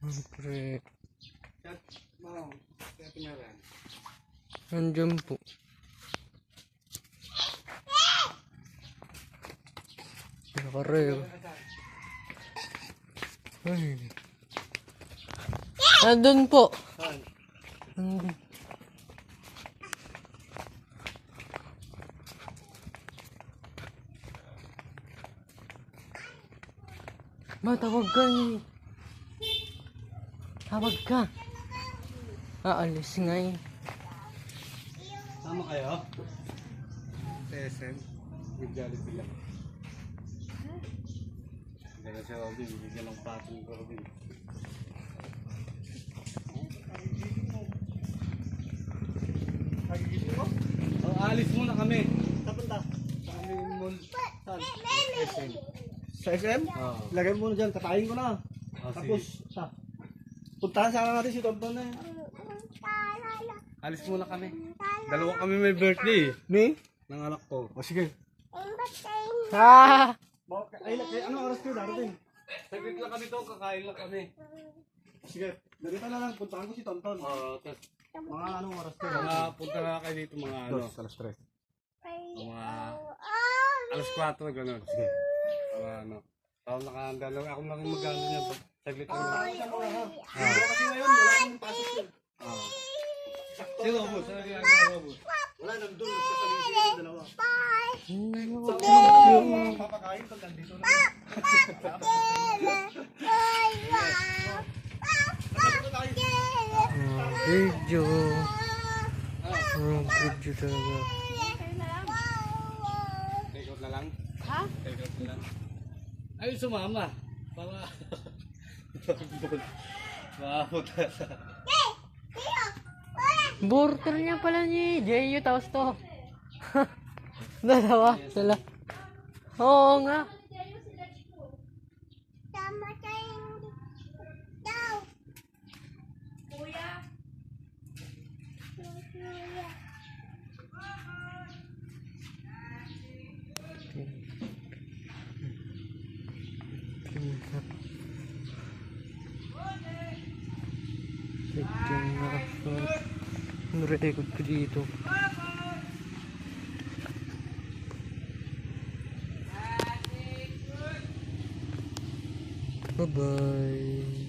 Siyempre. Chat mo. Kaya pinaran. Nandiyan po. Nakareo. Ay. Nandun po. Saan? Nandun. Tawag ka niya. Tawag ka. Aalis nga eh. Sama kayo? Sa SM? Nag-jollibee lang. Dala siya Robin, bigyan ng patong ko Robin. Nagigising mo? Oh, alis muna kami. Saan punta? Sa aming mall. Saan? SM. Sa SM? Oo. Lagay mo muna dyan, katayin ko na. Tapos, puntahan sana natin si Tonton na. Alis muna kami. Dalawa kami may birthday. May? Ng anak ko. O sige. Ah! Ay, ano oras kayo darating? Saglit lang kami to, kakain lang kami. Sige, ganito na lang, puntahan ko si Tonton. Oo, tapos mga anong oras kayo? Mga punta na kayo dito mga ano. Alas 3. Mga alas 4 gano'n. Sige. Mga ano. Tawag nakahanda lang. Ako lang yung mag-ano niya. Saglit lang. Kasi ngayon, wala akong pasok yun. Si Robos, ano ginagawa Robos? Wala, nandun. Nagkasalisip yung dalawa. Papakain pag nandito na. Video. Video talaga. Take out na lang? Ha? Take out na lang. Ay, sumama. Para... Makapunta sa... Burger niya pala ni Jeyo tapos to. Dalawa sila. Oo nga. Record ko dito. Bye bye.